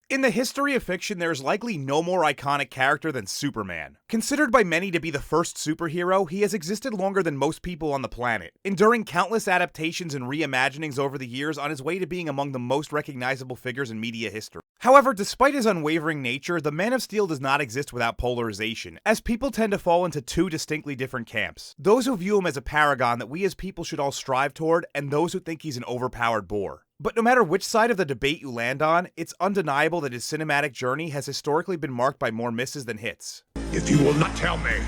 In the history of fiction, there is likely no more iconic character than Superman. Considered by many to be the first superhero, he has existed longer than most people on the planet, enduring countless adaptations and reimaginings over the years on his way to being among the most recognizable figures in media history. However, despite his unwavering nature, the Man of Steel does not exist without polarization, as people tend to fall into two distinctly different camps. Those who view him as a paragon that we as people should all strive toward, and those who think he's an overpowered bore. But no matter which side of the debate you land on, it's undeniable that his cinematic journey has historically been marked by more misses than hits. If you will not tell me,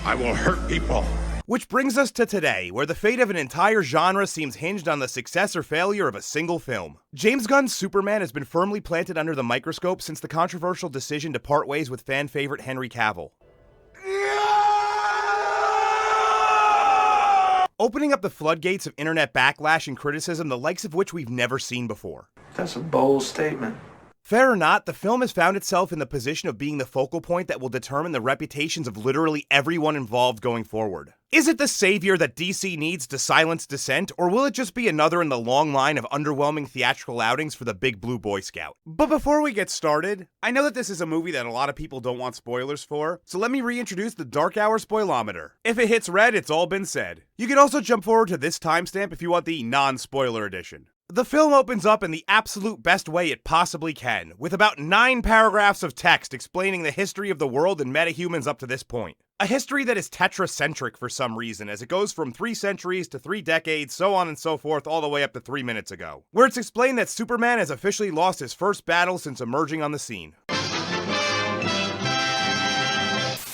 I will hurt people. Which brings us to today, where the fate of an entire genre seems hinged on the success or failure of a single film. James Gunn's Superman has been firmly planted under the microscope since the controversial decision to part ways with fan favorite Henry Cavill. Opening up the floodgates of internet backlash and criticism, the likes of which we've never seen before. That's a bold statement. Fair or not, the film has found itself in the position of being the focal point that will determine the reputations of literally everyone involved going forward. Is it the savior that DC needs to silence dissent, or will it just be another in the long line of underwhelming theatrical outings for the big blue Boy Scout? But before we get started, I know that this is a movie that a lot of people don't want spoilers for, so let me reintroduce the Dark Hour Spoilometer. If it hits red, it's all been said. You can also jump forward to this timestamp if you want the non-spoiler edition. The film opens up in the absolute best way it possibly can, with about 9 paragraphs of text explaining the history of the world and metahumans up to this point. A history that is tetracentric for some reason, as it goes from 3 centuries to 3 decades, so on and so forth, all the way up to 3 minutes ago, where it's explained that Superman has officially lost his first battle since emerging on the scene.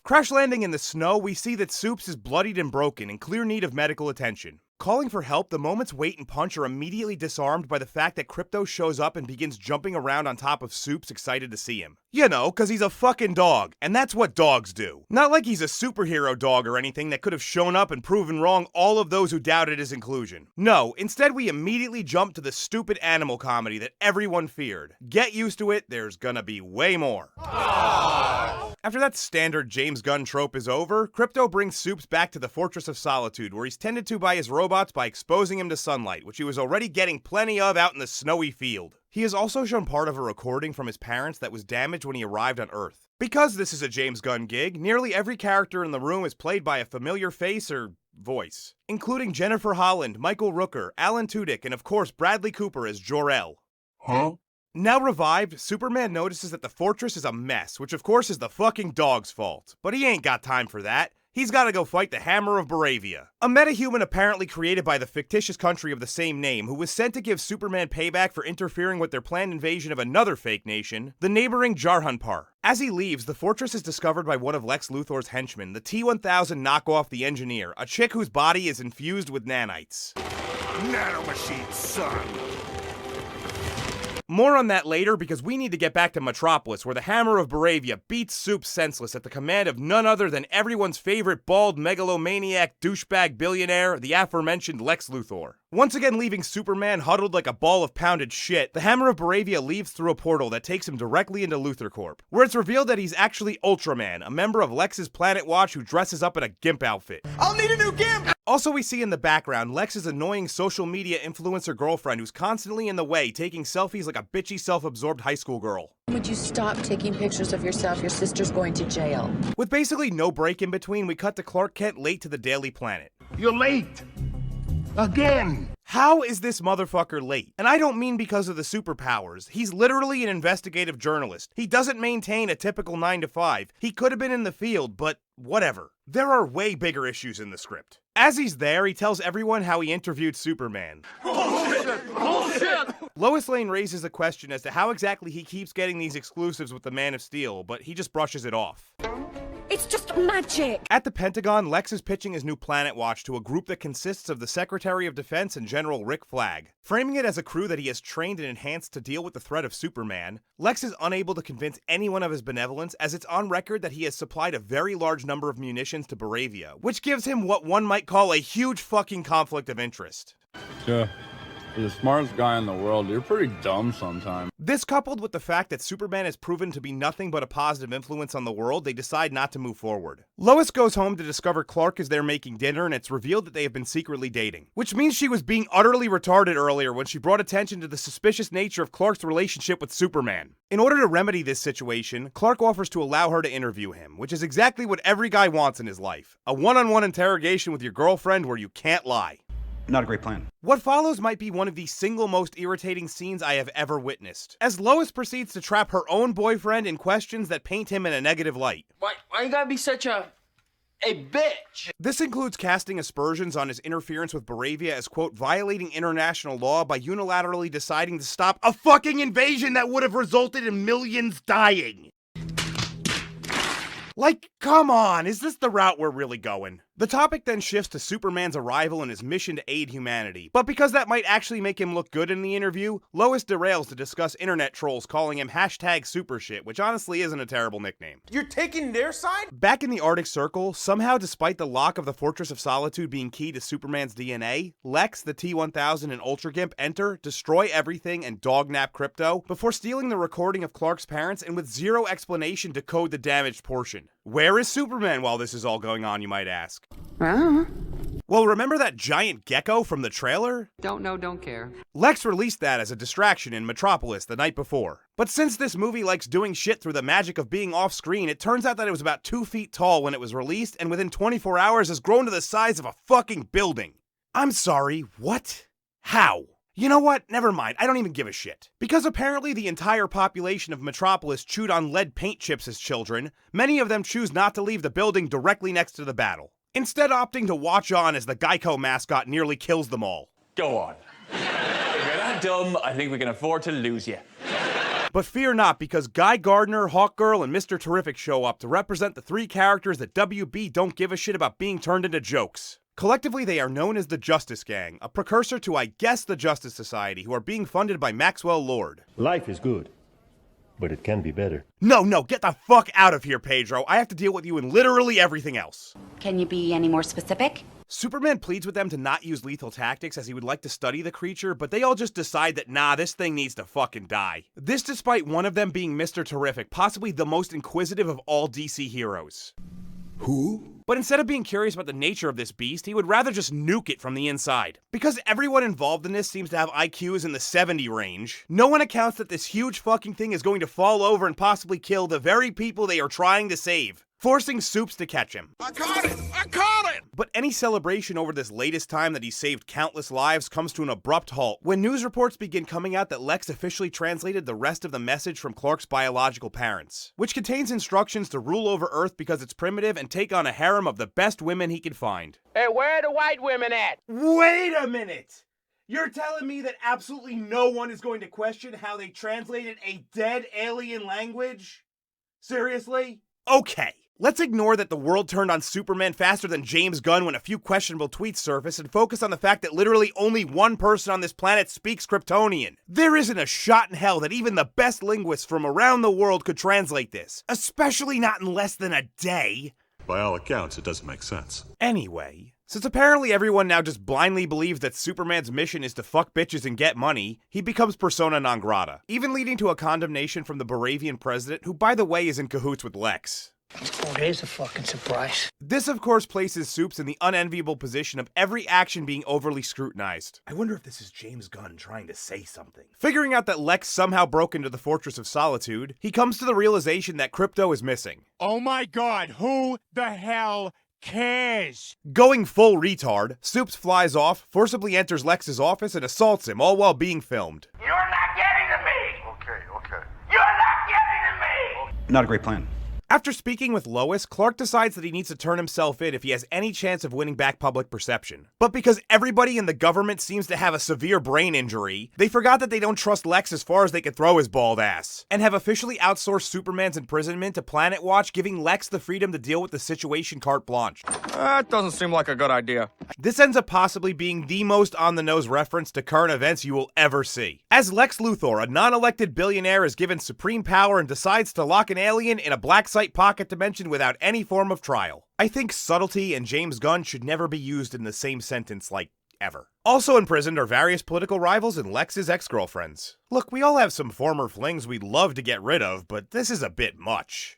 Crash landing in the snow, we see that Supes is bloodied and broken, in clear need of medical attention. Calling for help, the moment's weight and punch are immediately disarmed by the fact that Krypto shows up and begins jumping around on top of Supes, excited to see him. You know, cause he's a fucking dog, and that's what dogs do. Not like he's a superhero dog or anything that could have shown up and proven wrong all of those who doubted his inclusion. No, instead we immediately jump to the stupid animal comedy that everyone feared. Get used to it, there's gonna be way more. After that standard James Gunn trope is over, Krypto brings Supes back to the Fortress of Solitude, where he's tended to by his robots by exposing him to sunlight, which he was already getting plenty of out in the snowy field. He is also shown part of a recording from his parents that was damaged when he arrived on Earth. Because this is a James Gunn gig, nearly every character in the room is played by a familiar face or voice, including Jennifer Holland, Michael Rooker, Alan Tudyk, and of course Bradley Cooper as Jor-El. Huh? Now revived, Superman notices that the fortress is a mess, which of course is the fucking dog's fault. But he ain't got time for that. He's gotta go fight the Hammer of Baravia, a metahuman apparently created by the fictitious country of the same name, who was sent to give Superman payback for interfering with their planned invasion of another fake nation, the neighboring Jarhanpar. As he leaves, the fortress is discovered by one of Lex Luthor's henchmen, the T-1000 knockoff The Engineer, a chick whose body is infused with nanites. Nanomachine, son. More on that later, because we need to get back to Metropolis, where the Hammer of Baravia beats Supes senseless at the command of none other than everyone's favorite bald megalomaniac douchebag billionaire, the aforementioned Lex Luthor. Once again leaving Superman huddled like a ball of pounded shit, the Hammer of Baravia leaves through a portal that takes him directly into Luthor Corp, where it's revealed that he's actually Ultraman, a member of Lex's Planet Watch who dresses up in a GIMP outfit. I'll need a new GIMP! Also, we see in the background Lex's annoying social media influencer girlfriend who's constantly in the way, taking selfies like a bitchy self-absorbed high school girl. Would you stop taking pictures of yourself? Your sister's going to jail. With basically no break in between, we cut to Clark Kent late to the Daily Planet. You're late. Again. How is this motherfucker late? And I don't mean because of the superpowers. He's literally an investigative journalist. He doesn't maintain a typical 9 to 5. He could have been in the field, but whatever. There are way bigger issues in the script. As he's there, he tells everyone how he interviewed Superman. Bullshit! Bullshit! Lois Lane raises a question as to how exactly he keeps getting these exclusives with the Man of Steel, but he just brushes it off. It's just magic! At the Pentagon, Lex is pitching his new Planet Watch to a group that consists of the Secretary of Defense and General Rick Flag. Framing it as a crew that he has trained and enhanced to deal with the threat of Superman, Lex is unable to convince anyone of his benevolence, as it's on record that he has supplied a very large number of munitions to Baravia, which gives him what one might call a huge fucking conflict of interest. Yeah. You're the smartest guy in the world. You're pretty dumb sometimes. This, coupled with the fact that Superman has proven to be nothing but a positive influence on the world, they decide not to move forward. Lois goes home to discover Clark is there making dinner, and it's revealed that they have been secretly dating. Which means she was being utterly retarded earlier when she brought attention to the suspicious nature of Clark's relationship with Superman. In order to remedy this situation, Clark offers to allow her to interview him, which is exactly what every guy wants in his life. A one-on-one interrogation with your girlfriend where you can't lie. Not a great plan. What follows might be one of the single most irritating scenes I have ever witnessed, as Lois proceeds to trap her own boyfriend in questions that paint him in a negative light. Why you gotta be such a bitch? This includes casting aspersions on his interference with Baravia as, quote, violating international law by unilaterally deciding to stop a fucking invasion that would have resulted in millions dying. Like, come on, is this the route we're really going? The topic then shifts to Superman's arrival and his mission to aid humanity, but because that might actually make him look good in the interview, Lois derails to discuss internet trolls calling him #supershit, which honestly isn't a terrible nickname. You're taking their side? Back in the Arctic Circle, somehow despite the lock of the Fortress of Solitude being key to Superman's DNA, Lex, the T-1000, and Ultra Gimp enter, destroy everything, and dognap Krypto, before stealing the recording of Clark's parents and with zero explanation decode the damaged portion. Where is Superman while this is all going on, you might ask? Well, remember that giant gecko from the trailer? Don't know, don't care. Lex released that as a distraction in Metropolis the night before. But since this movie likes doing shit through the magic of being off-screen, it turns out that it was about 2 feet tall when it was released, and within 24 hours has grown to the size of a fucking building. I'm sorry, what? How? You know what? Never mind, I don't even give a shit. Because apparently the entire population of Metropolis chewed on lead paint chips as children, many of them choose not to leave the building directly next to the battle, instead opting to watch on as the Geico mascot nearly kills them all. Go on. If you're that dumb, I think we can afford to lose you. But fear not, because Guy Gardner, Hawkgirl, and Mr. Terrific show up to represent the 3 characters that WB don't give a shit about being turned into jokes. Collectively, they are known as the Justice Gang, a precursor to, I guess, the Justice Society, who are being funded by Maxwell Lord. Life is good, but it can be better. No, get the fuck out of here, Pedro. I have to deal with you in literally everything else. Can you be any more specific? Superman pleads with them to not use lethal tactics as he would like to study the creature, but they all just decide that nah, this thing needs to fucking die. This despite one of them being Mr. Terrific, possibly the most inquisitive of all DC heroes. Who? But instead of being curious about the nature of this beast, he would rather just nuke it from the inside. Because everyone involved in this seems to have IQs in the 70 range, no one accounts that this huge fucking thing is going to fall over and possibly kill the very people they are trying to save, forcing Soups to catch him. I caught it! I caught it! But any celebration over this latest time that he saved countless lives comes to an abrupt halt when news reports begin coming out that Lex officially translated the rest of the message from Clark's biological parents, which contains instructions to rule over Earth because it's primitive and take on a harem of the best women he could find. Hey, where are the white women at? Wait a minute! You're telling me that absolutely no one is going to question how they translated a dead alien language? Seriously? Okay. Let's ignore that the world turned on Superman faster than James Gunn when a few questionable tweets surface and focus on the fact that literally only one person on this planet speaks Kryptonian. There isn't a shot in hell that even the best linguists from around the world could translate this, especially not in less than a day. By all accounts, it doesn't make sense. Anyway, since apparently everyone now just blindly believes that Superman's mission is to fuck bitches and get money, he becomes persona non grata, even leading to a condemnation from the Baravian president, who by the way is in cahoots with Lex. Oh, there's a fucking surprise. This, of course, places Soups in the unenviable position of every action being overly scrutinized. I wonder if this is James Gunn trying to say something. Figuring out that Lex somehow broke into the Fortress of Solitude, he comes to the realization that Krypto is missing. Oh my god, who the hell cares? Going full retard, Soups flies off, forcibly enters Lex's office, and assaults him, all while being filmed. You're not getting to me! Okay. You're not getting to me! Not a great plan. After speaking with Lois, Clark decides that he needs to turn himself in if he has any chance of winning back public perception. But because everybody in the government seems to have a severe brain injury, they forgot that they don't trust Lex as far as they could throw his bald ass, and have officially outsourced Superman's imprisonment to Planet Watch, giving Lex the freedom to deal with the situation carte blanche. That doesn't seem like a good idea. This ends up possibly being the most on-the-nose reference to current events you will ever see, as Lex Luthor, a non-elected billionaire, is given supreme power and decides to lock an alien in a black site pocket dimension without any form of trial. I think subtlety and James Gunn should never be used in the same sentence, like, ever. Also imprisoned are various political rivals and Lex's ex-girlfriends. Look, we all have some former flings we'd love to get rid of, but this is a bit much.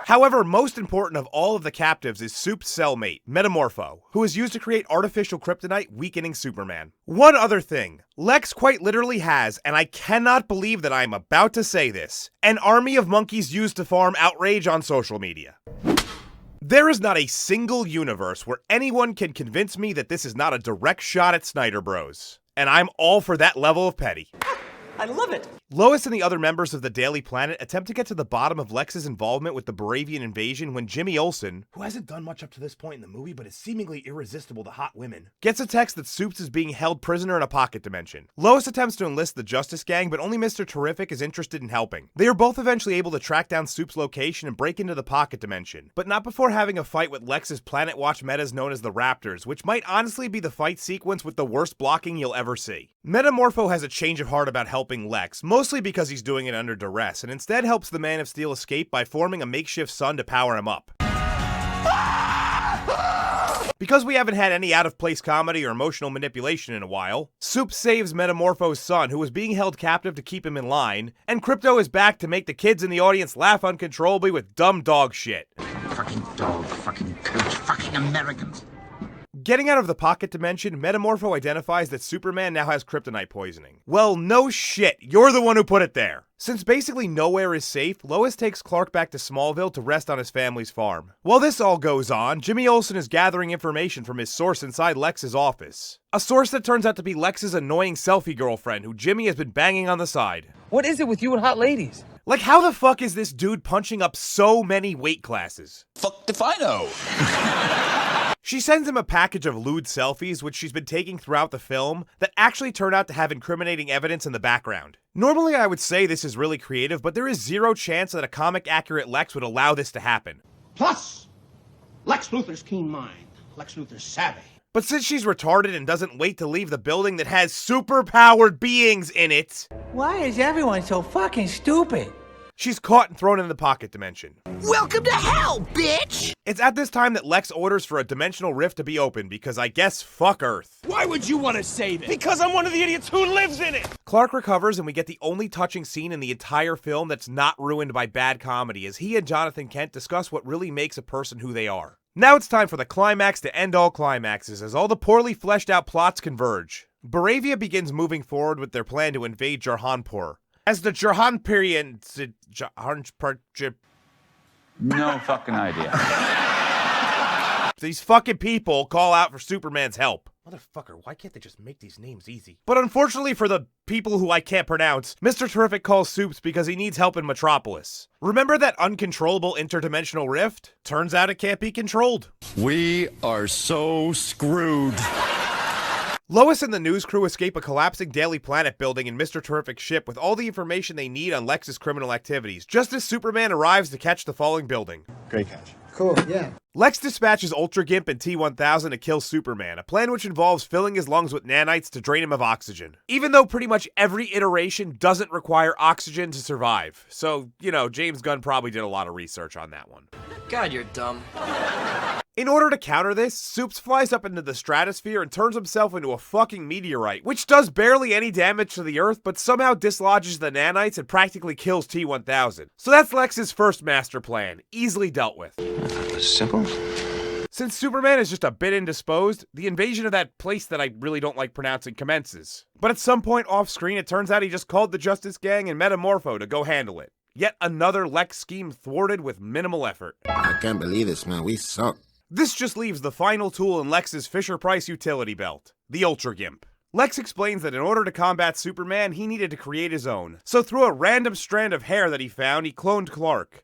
However, most important of all of the captives is Soup's cellmate, Metamorpho, who is used to create artificial kryptonite, weakening Superman. One other thing, Lex quite literally has, and I cannot believe that I am about to say this, an army of monkeys used to farm outrage on social media. There is not a single universe where anyone can convince me that this is not a direct shot at Snyder Bros. And I'm all for that level of petty. I love it. Lois and the other members of the Daily Planet attempt to get to the bottom of Lex's involvement with the Baravian invasion when Jimmy Olsen, who hasn't done much up to this point in the movie but is seemingly irresistible to hot women, gets a text that Soups is being held prisoner in a pocket dimension. Lois attempts to enlist the Justice Gang, but only Mr. Terrific is interested in helping. They are both eventually able to track down Soups' location and break into the pocket dimension, but not before having a fight with Lex's Planet Watch metas known as the Raptors, which might honestly be the fight sequence with the worst blocking you'll ever see. Metamorpho has a change of heart about helping Lex, mostly because he's doing it under duress, and instead helps the Man of Steel escape by forming a makeshift sun to power him up. Because we haven't had any out-of-place comedy or emotional manipulation in a while, Soup saves Metamorpho's son, who was being held captive to keep him in line, and Crypto is back to make the kids in the audience laugh uncontrollably with dumb dog shit. Fucking dog, fucking coach, fucking Americans. Getting out of the pocket dimension, Metamorpho identifies that Superman now has kryptonite poisoning. Well, no shit, you're the one who put it there. Since basically nowhere is safe, Lois takes Clark back to Smallville to rest on his family's farm. While this all goes on, Jimmy Olsen is gathering information from his source inside Lex's office. A source that turns out to be Lex's annoying selfie girlfriend, who Jimmy has been banging on the side. What is it with you and hot ladies? Like, how the fuck is this dude punching up so many weight classes? Fuck if I know. She sends him a package of lewd selfies, which she's been taking throughout the film, that actually turn out to have incriminating evidence in the background. Normally I would say this is really creative, but there is zero chance that a comic-accurate Lex would allow this to happen. Plus, Lex Luthor's keen mind. Lex Luthor's savvy. But since she's retarded and doesn't wait to leave the building that has super-powered beings in it, Why is everyone so fucking stupid? she's caught and thrown in the pocket dimension. Welcome to hell, bitch! It's at this time that Lex orders for a dimensional rift to be opened because I guess fuck Earth. Why would you want to say that? Because I'm one of the idiots who lives in it! Clark recovers and we get the only touching scene in the entire film that's not ruined by bad comedy as he and Jonathan Kent discuss what really makes a person who they are. Now it's time for the climax to end all climaxes as all the poorly fleshed out plots converge. Baravia begins moving forward with their plan to invade Jarhanpur. As the Jarhanpurian... No fucking idea. These fucking people call out for Superman's help. Motherfucker, why can't they just make these names easy? But unfortunately for the people who I can't pronounce, Mr. Terrific calls Soups because he needs help in Metropolis. Remember that uncontrollable interdimensional rift? Turns out it can't be controlled. We are so screwed. Lois and the news crew escape a collapsing Daily Planet building in Mr. Terrific's ship with all the information they need on Lex's criminal activities, just as Superman arrives to catch the falling building. Great catch. Cool, yeah. Lex dispatches Ultra Gimp and T-1000 to kill Superman, a plan which involves filling his lungs with nanites to drain him of oxygen. Even though pretty much every iteration doesn't require oxygen to survive. So, you know, James Gunn probably did a lot of research on that one. God, you're dumb. In order to counter this, Soups flies up into the stratosphere and turns himself into a fucking meteorite, which does barely any damage to the Earth, but somehow dislodges the nanites and practically kills T-1000. So that's Lex's first master plan, easily dealt with. Simple. Since Superman is just a bit indisposed, the invasion of that place that I really don't like pronouncing commences. But at some point off screen, it turns out he just called the Justice Gang and Metamorpho to go handle it. Yet another Lex scheme thwarted with minimal effort. I can't believe this, man. We suck. This just leaves the final tool in Lex's Fisher-Price utility belt, the Ultra Gimp. Lex explains that in order to combat Superman, he needed to create his own. So through a random strand of hair that he found, he cloned Clark.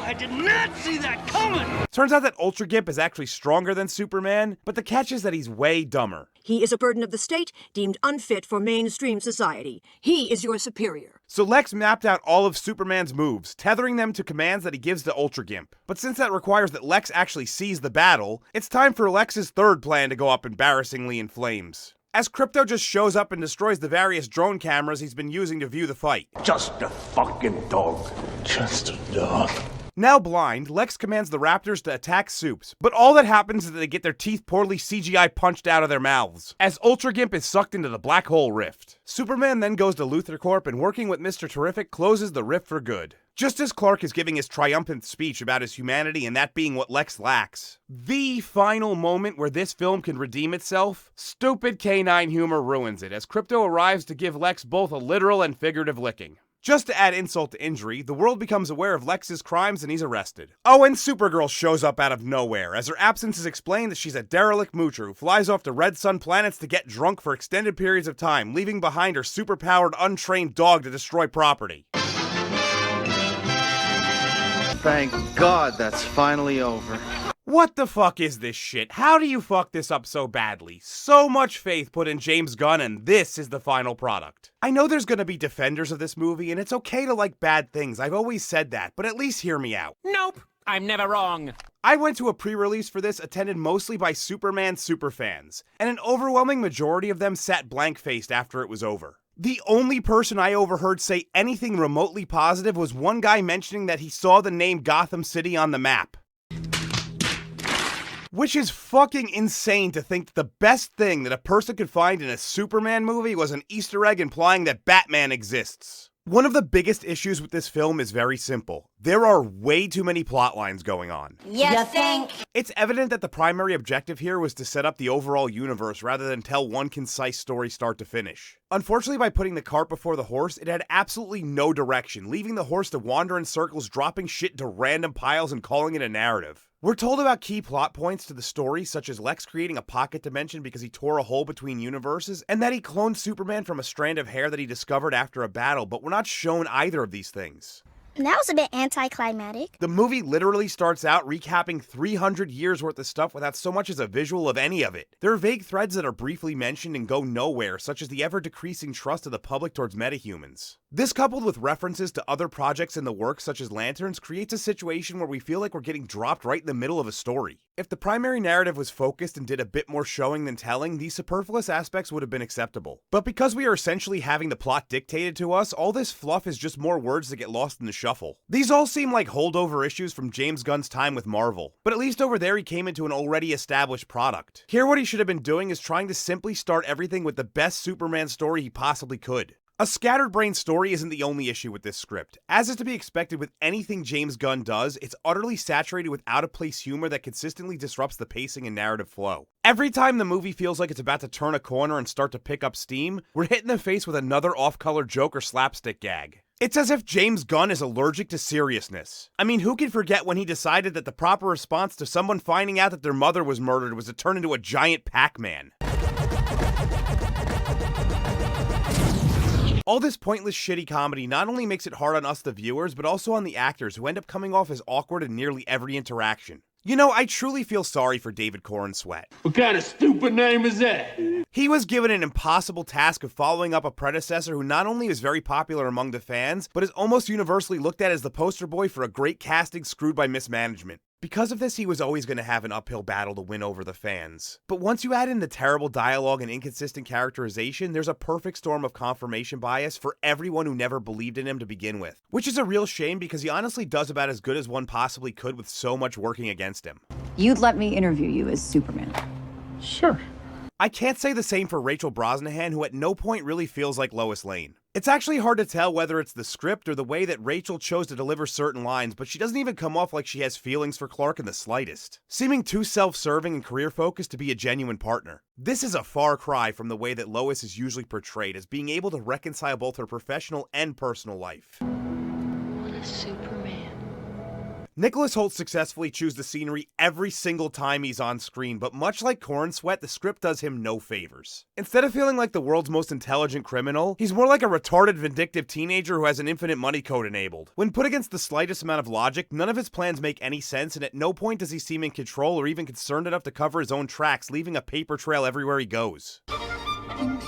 I did not see that coming! Turns out that Ultra Gimp is actually stronger than Superman, but the catch is that he's way dumber. He is a burden of the state, deemed unfit for mainstream society. He is your superior. So Lex mapped out all of Superman's moves, tethering them to commands that he gives to Ultra Gimp. But since that requires that Lex actually sees the battle, it's time for Lex's third plan to go up embarrassingly in flames. As Crypto just shows up and destroys the various drone cameras he's been using to view the fight. Just a fucking dog. Just a dog. Now blind, Lex commands the Raptors to attack Soups, but all that happens is that they get their teeth poorly CGI punched out of their mouths, as Ultra Gimp is sucked into the black hole rift. Superman then goes to Luthor Corp and working with Mr. Terrific closes the rift for good. Just as Clark is giving his triumphant speech about his humanity and that being what Lex lacks. The final moment where this film can redeem itself, stupid canine humor ruins it as Krypto arrives to give Lex both a literal and figurative licking. Just to add insult to injury, the world becomes aware of Lex's crimes and he's arrested. Oh, and Supergirl shows up out of nowhere, as her absence is explained that she's a derelict moocher who flies off to Red Sun planets to get drunk for extended periods of time, leaving behind her superpowered, untrained dog to destroy property. Thank God that's finally over. What the fuck is this shit? How do you fuck this up so badly? So much faith put in James Gunn and this is the final product. I know there's gonna be defenders of this movie and it's okay to like bad things, I've always said that, but at least hear me out. Nope, I'm never wrong. I went to a pre-release for this attended mostly by Superman superfans, and an overwhelming majority of them sat blank-faced after it was over. The only person I overheard say anything remotely positive was one guy mentioning that he saw the name Gotham City on the map. Which is fucking insane to think that the best thing that a person could find in a Superman movie was an Easter egg implying that Batman exists. One of the biggest issues with this film is very simple. There are way too many plot lines going on. You think? It's evident that the primary objective here was to set up the overall universe rather than tell one concise story start to finish. Unfortunately, by putting the cart before the horse, it had absolutely no direction, leaving the horse to wander in circles, dropping shit into random piles and calling it a narrative. We're told about key plot points to the story, such as Lex creating a pocket dimension because he tore a hole between universes, and that he cloned Superman from a strand of hair that he discovered after a battle, but we're not shown either of these things. That was a bit anticlimactic. The movie literally starts out recapping 300 years worth of stuff without so much as a visual of any of it. There are vague threads that are briefly mentioned and go nowhere, such as the ever-decreasing trust of the public towards metahumans. This, coupled with references to other projects in the works such as Lanterns, creates a situation where we feel like we're getting dropped right in the middle of a story. If the primary narrative was focused and did a bit more showing than telling, these superfluous aspects would have been acceptable. But because we are essentially having the plot dictated to us, all this fluff is just more words that get lost in the shuffle. These all seem like holdover issues from James Gunn's time with Marvel, but at least over there he came into an already established product. Here what he should have been doing is trying to simply start everything with the best Superman story he possibly could. A scatterbrained story isn't the only issue with this script. As is to be expected with anything James Gunn does, it's utterly saturated with out-of-place humor that consistently disrupts the pacing and narrative flow. Every time the movie feels like it's about to turn a corner and start to pick up steam, we're hit in the face with another off-color joke or slapstick gag. It's as if James Gunn is allergic to seriousness. I mean, who can forget when he decided that the proper response to someone finding out that their mother was murdered was to turn into a giant Pac-Man? All this pointless shitty comedy not only makes it hard on us the viewers, but also on the actors who end up coming off as awkward in nearly every interaction. You know, I truly feel sorry for David Corn Sweat. What kind of stupid name is that? He was given an impossible task of following up a predecessor who not only is very popular among the fans, but is almost universally looked at as the poster boy for a great casting screwed by mismanagement. Because of this, he was always going to have an uphill battle to win over the fans. But once you add in the terrible dialogue and inconsistent characterization, there's a perfect storm of confirmation bias for everyone who never believed in him to begin with. Which is a real shame because he honestly does about as good as one possibly could with so much working against him. You'd let me interview you as Superman. Sure. I can't say the same for Rachel Brosnahan, who at no point really feels like Lois Lane. It's actually hard to tell whether it's the script or the way that Rachel chose to deliver certain lines, but she doesn't even come off like she has feelings for Clark in the slightest, seeming too self-serving and career-focused to be a genuine partner. This is a far cry from the way that Lois is usually portrayed as being able to reconcile both her professional and personal life. What a Superman. Nicholas Hoult successfully chews the scenery every single time he's on screen, but much like Corn Sweat, the script does him no favors. Instead of feeling like the world's most intelligent criminal, he's more like a retarded, vindictive teenager who has an infinite money code enabled. When put against the slightest amount of logic, none of his plans make any sense, and at no point does he seem in control or even concerned enough to cover his own tracks, leaving a paper trail everywhere he goes. Oh,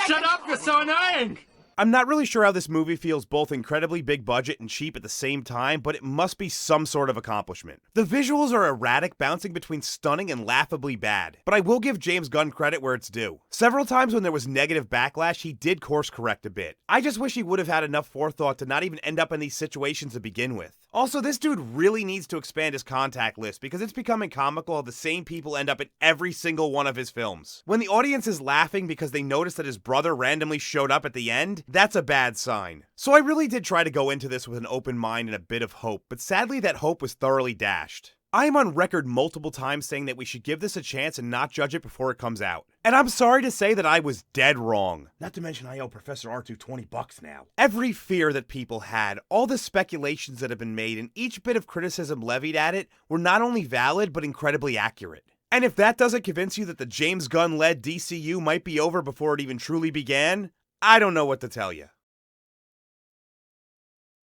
shut up, you're so annoying! I'm not really sure how this movie feels both incredibly big budget and cheap at the same time, but it must be some sort of accomplishment. The visuals are erratic, bouncing between stunning and laughably bad, but I will give James Gunn credit where it's due. Several times when there was negative backlash, he did course correct a bit. I just wish he would have had enough forethought to not even end up in these situations to begin with. Also, this dude really needs to expand his contact list because it's becoming comical how the same people end up in every single one of his films. When the audience is laughing because they notice that his brother randomly showed up at the end, that's a bad sign. So I really did try to go into this with an open mind and a bit of hope, but sadly that hope was thoroughly dashed. I am on record multiple times saying that we should give this a chance and not judge it before it comes out. And I'm sorry to say that I was dead wrong. Not to mention I owe Professor R2 $20 now. Every fear that people had, all the speculations that have been made, and each bit of criticism levied at it were not only valid, but incredibly accurate. And if that doesn't convince you that the James Gunn-led DCU might be over before it even truly began, I don't know what to tell you.